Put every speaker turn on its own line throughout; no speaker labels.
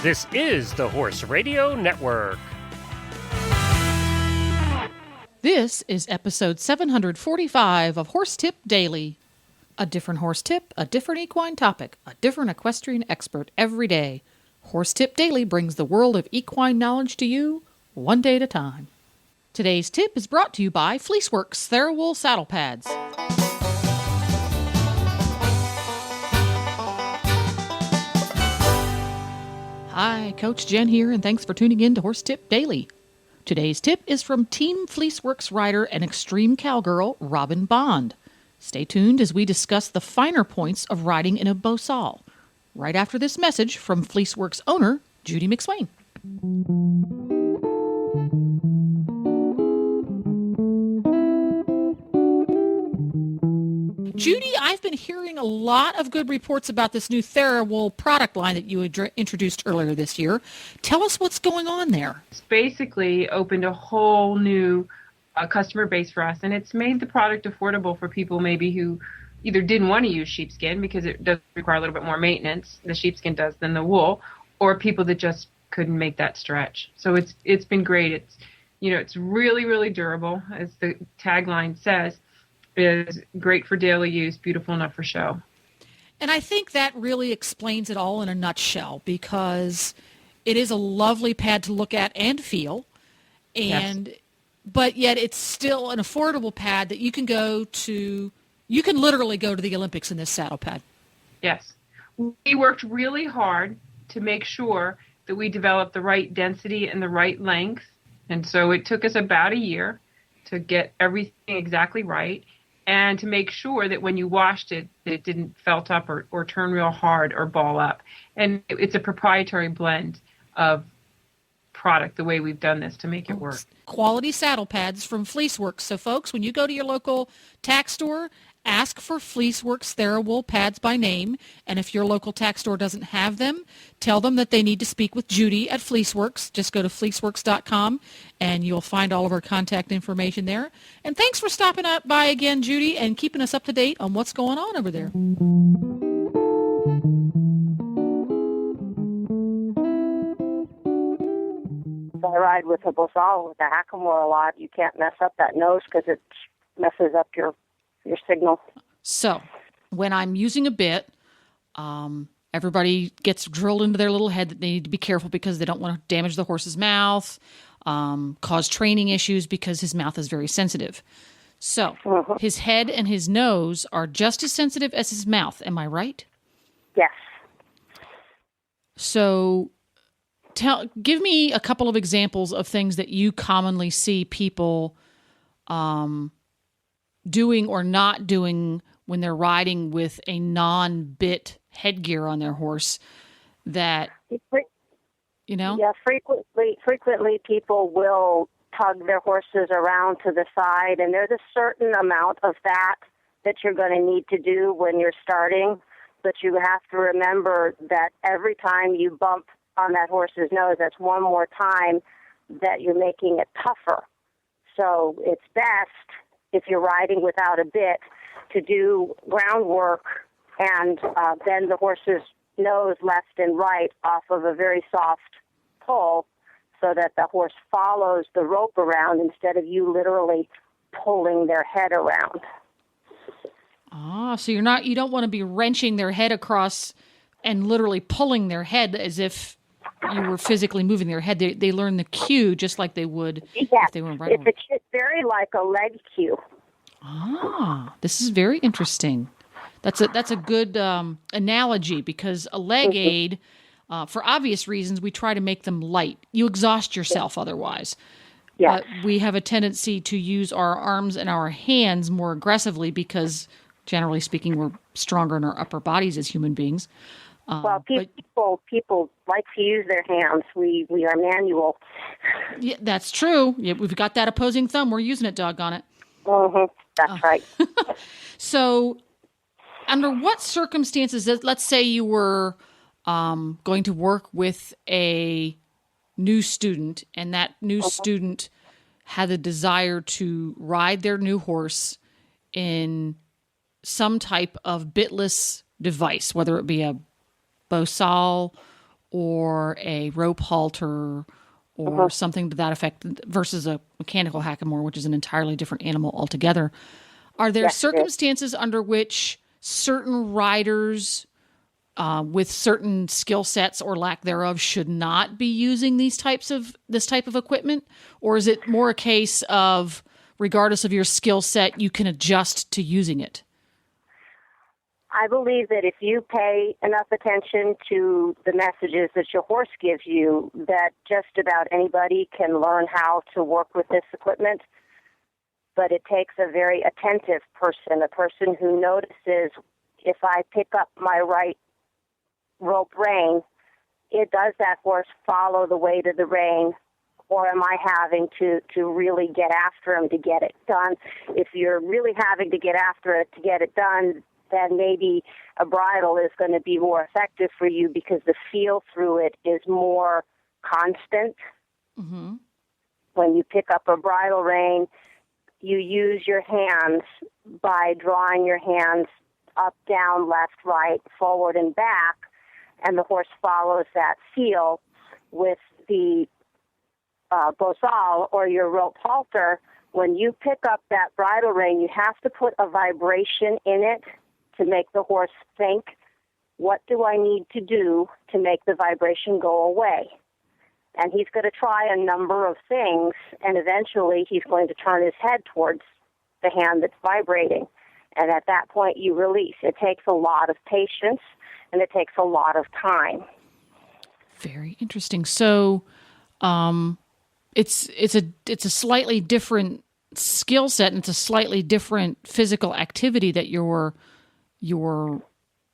This is the Horse Radio Network.
This is episode 745 of Horse Tip Daily. A different horse tip, a different equine topic, a different equestrian expert every day. Horse Tip Daily brings the world of equine knowledge to you, one day at a time. Today's tip is brought to you by Fleeceworks Therawool Saddle Pads. Hi, Coach Jen here, and thanks for tuning in to Horse Tip Daily. Today's tip is from Team Fleeceworks rider and extreme cowgirl, Robin Bond. Stay tuned as we discuss the finer points of riding in a Bosal, right after this message from Fleeceworks owner, Judy McSwain. Judy, I've been hearing a lot of good reports about this new Therawool product line that you introduced earlier this year. Tell us what's going on there.
It's basically opened a whole new customer base for us, and it's made the product affordable for people maybe who either didn't want to use sheepskin because it does require a little bit more maintenance, the sheepskin does, than the wool, or people that just couldn't make that stretch. So it's been great. It's really, really durable, as the tagline says. Is great for daily use, beautiful enough for show.
And I think that really explains it all in a nutshell, because it is a lovely pad to look at and feel, but yet it's still an affordable pad that you can literally go to the Olympics in this saddle pad.
Yes. We worked really hard to make sure that we developed the right density and the right length. And so it took us about a year to get everything exactly right, and to make sure that when you washed it, that it didn't felt up or turn real hard or ball up. And it's a proprietary blend of product, the way we've done this to make it work.
Quality saddle pads from Fleeceworks. So, folks, when you go to your local tack store, ask for Fleeceworks Therawool pads by name. And if your local tack store doesn't have them, tell them that they need to speak with Judy at Fleeceworks. Just go to fleeceworks.com and you'll find all of our contact information there. And thanks for stopping by again, Judy, and keeping us up to date on what's going on over there.
I ride with a Bosal with a hackamore a lot. You can't mess up that nose because it messes up your signal.
So when I'm using a bit, everybody gets drilled into their little head that they need to be careful because they don't want to damage the horse's mouth, cause training issues because his mouth is very sensitive. So his head and his nose are just as sensitive as his mouth. Am I right?
Yes.
So give me a couple of examples of things that you commonly see people doing or not doing when they're riding with a non-bit headgear on their horse that,
Yeah, frequently people will tug their horses around to the side, and there's a certain amount of that you're going to need to do when you're starting, but you have to remember that every time you bump on that horse's nose, that's one more time that you're making it tougher. So it's best, if you're riding without a bit, to do groundwork and bend the horse's nose left and right off of a very soft pull so that the horse follows the rope around instead of you literally pulling their head around.
So you don't want to be wrenching their head across and literally pulling their head as if you were physically moving their head. They learn the cue just like they would if they were riding.
It's very like a leg cue.
This is very interesting. That's a good analogy, because a leg aid, for obvious reasons, we try to make them light. You exhaust yourself otherwise.
Yes.
But we have a tendency to use our arms and our hands more aggressively because, generally speaking, we're stronger in our upper bodies as human beings.
People like to use their hands. We are manual.
Yeah, that's true. Yeah, we've got that opposing thumb. We're using it, doggone it.
That's right.
So under what circumstances, let's say you were going to work with a new student, and that new student had the desire to ride their new horse in some type of bitless device, whether it be a Bosal or a rope halter or something to that effect versus a mechanical hackamore, which is an entirely different animal altogether. Are there circumstances under which certain riders with certain skill sets or lack thereof should not be using this type of equipment? Or is it more a case of regardless of your skill set, you can adjust to using it?
I believe that if you pay enough attention to the messages that your horse gives you, that just about anybody can learn how to work with this equipment. But it takes a very attentive person, a person who notices if I pick up my right rope rein, does that horse follow the weight of the rein, or am I having to really get after him to get it done? If you're really having to get after it to get it done, then maybe a bridle is going to be more effective for you because the feel through it is more constant.
Mm-hmm.
When you pick up a bridle rein, you use your hands by drawing your hands up, down, left, right, forward, and back, and the horse follows that feel. With the Bosal or your rope halter, when you pick up that bridle rein, you have to put a vibration in it to make the horse think, what do I need to do to make the vibration go away? And he's going to try a number of things, and eventually he's going to turn his head towards the hand that's vibrating. And at that point, you release. It takes a lot of patience, and it takes a lot of time.
Very interesting. So it's a slightly different skill set, and it's a slightly different physical activity that your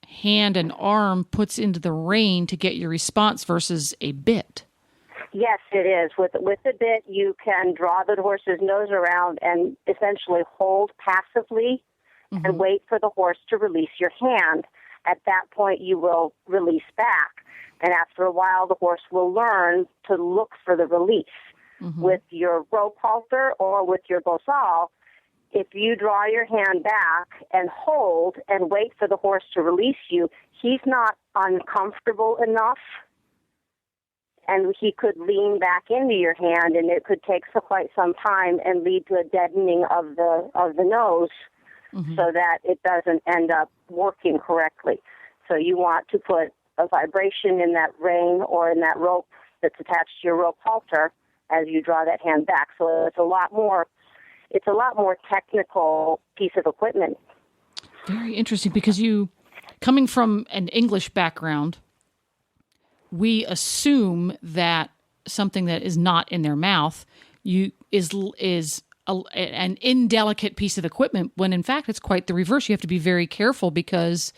hand and arm puts into the rein to get your response versus a bit.
Yes, it is. With the bit, you can draw the horse's nose around and essentially hold passively and wait for the horse to release your hand. At that point, you will release back. And after a while, the horse will learn to look for the release. With your rope halter or with your Bosal, if you draw your hand back and hold and wait for the horse to release you, he's not uncomfortable enough, and he could lean back into your hand, and it could take quite some time and lead to a deadening of the nose, so that it doesn't end up working correctly. So you want to put a vibration in that rein or in that rope that's attached to your rope halter as you draw that hand back. So it's a lot more technical piece of equipment.
Very interesting, because you, coming from an English background, we assume that something that is not in their mouth is an indelicate piece of equipment, when in fact it's quite the reverse. You have to be very careful because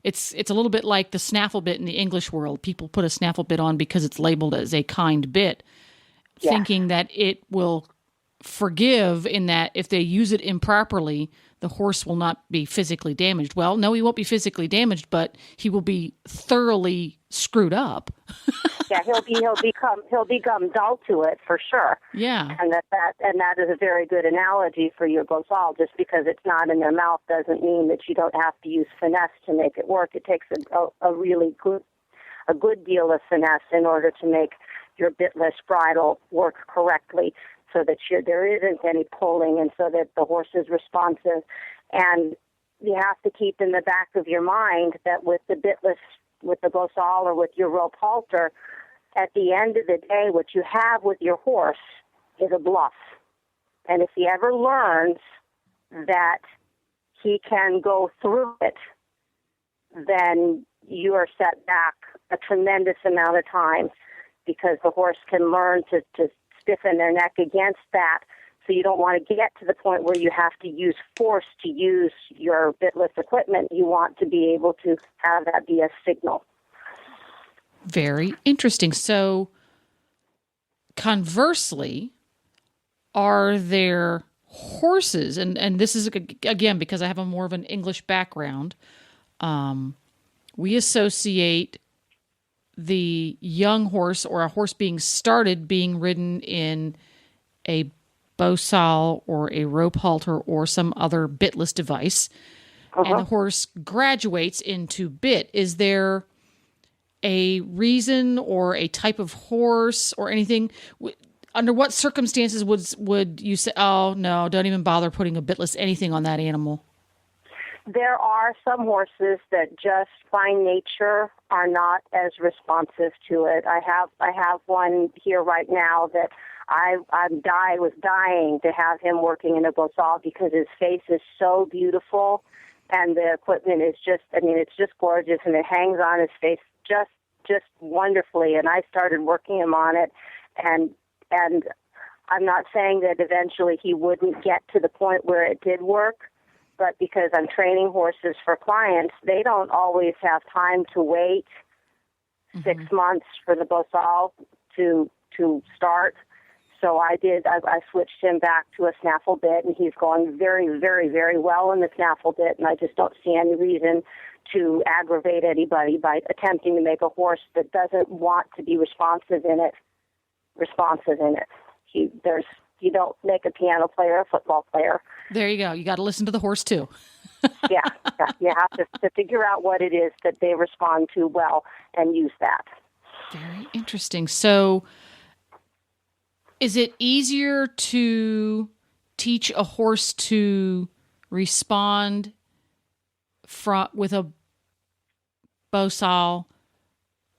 it's a little bit like the snaffle bit in the English world. People put a snaffle bit on because it's labeled as a kind bit, thinking that it will forgive, in that if they use it improperly, the horse will not be physically damaged. Well, no, he won't be physically damaged, but he will be thoroughly screwed up.
Yeah, he'll become dull to it for sure.
Yeah,
and that is a very good analogy for your Bosal. Just because it's not in their mouth doesn't mean that you don't have to use finesse to make it work. It takes a really good deal of finesse in order to make your bitless bridle work correctly, so that there isn't any pulling, and so that the horse is responsive. And you have to keep in the back of your mind that with the bitless, with the Bosal or with your rope halter, at the end of the day, what you have with your horse is a bluff. And if he ever learns that he can go through it, then you are set back a tremendous amount of time, because the horse can learn to stiffen their neck against that. So you don't want to get to the point where you have to use force to use your bitless equipment. You want to be able to have that be a signal.
Very interesting. So conversely, are there horses, and this is, again, because I have a more of an English background, we associate the young horse or a horse being started being ridden in a Bosal or a rope halter or some other bitless device, and the horse graduates into bit. Is there a reason or a type of horse or anything? Under what circumstances would you say, oh, no, don't even bother putting a bitless anything on that animal?
There are some horses that just by nature are not as responsive to it. I have one here right now that I was dying to have him working in a Bosal because his face is so beautiful and the equipment is just, it's just gorgeous and it hangs on his face just wonderfully. And I started working him on it and I'm not saying that eventually he wouldn't get to the point where it did work, but because I'm training horses for clients, they don't always have time to wait 6 months for the Bosal to start. So I switched him back to a snaffle bit, and he's going very, very, very well in the snaffle bit, and I just don't see any reason to aggravate anybody by attempting to make a horse that doesn't want to be responsive in it. You don't make a piano player a football player.
There you go. You got to listen to the horse too.
Yeah. You have to figure out what it is that they respond to well and use that.
Very interesting. So is it easier to teach a horse to respond with a Bosal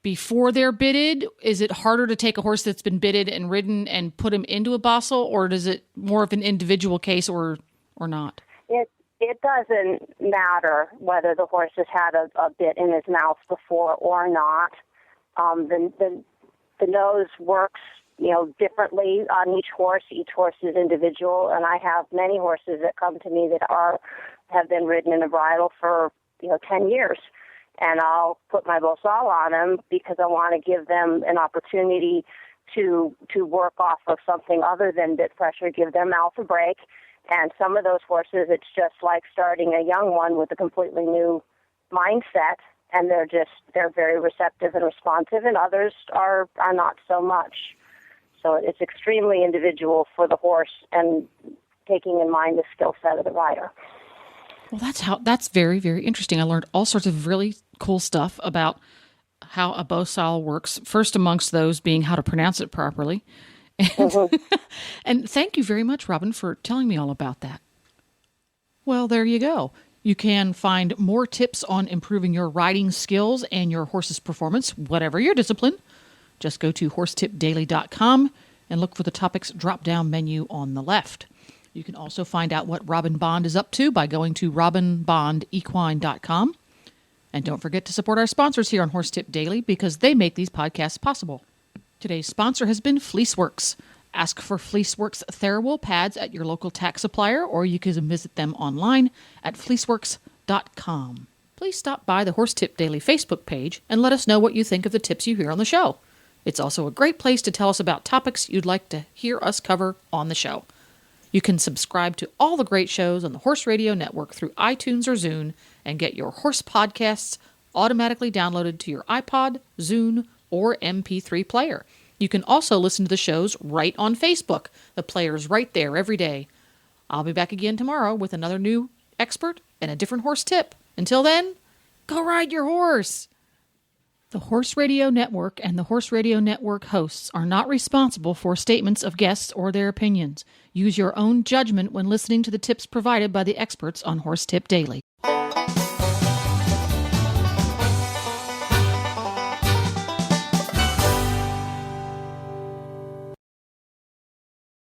before they're bitted? Is it harder to take a horse that's been bitted and ridden and put him into a Bosal, or is it more of an individual case or not?
It doesn't matter whether the horse has had a bit in his mouth before or not. The nose works, differently on each horse. Each horse is individual, and I have many horses that come to me that have been ridden in a bridle for 10 years. And I'll put my Bosal on them because I want to give them an opportunity to work off of something other than bit pressure, give their mouth a break. And some of those horses, it's just like starting a young one with a completely new mindset, and they're very receptive and responsive, and others are not so much. So it's extremely individual for the horse and taking in mind the skill set of the rider.
Well, that's very, very interesting. I learned all sorts of really cool stuff about how a Bosal works. First amongst those being how to pronounce it properly. And, and thank you very much, Robin, for telling me all about that. Well, there you go. You can find more tips on improving your riding skills and your horse's performance, whatever your discipline. Just go to horsetipdaily.com and look for the topics drop-down menu on the left. You can also find out what Robin Bond is up to by going to robinbondequine.com. And don't forget to support our sponsors here on Horse Tip Daily because they make these podcasts possible. Today's sponsor has been Fleeceworks. Ask for Fleeceworks Therawool pads at your local tack supplier, or you can visit them online at fleeceworks.com. Please stop by the Horse Tip Daily Facebook page and let us know what you think of the tips you hear on the show. It's also a great place to tell us about topics you'd like to hear us cover on the show. You can subscribe to all the great shows on the Horse Radio Network through iTunes or Zune and get your horse podcasts automatically downloaded to your iPod, Zune, or MP3 player. You can also listen to the shows right on Facebook. The player's right there every day. I'll be back again tomorrow with another new expert and a different horse tip. Until then, go ride your horse! The Horse Radio Network and the Horse Radio Network hosts are not responsible for statements of guests or their opinions. Use your own judgment when listening to the tips provided by the experts on Horse Tip Daily.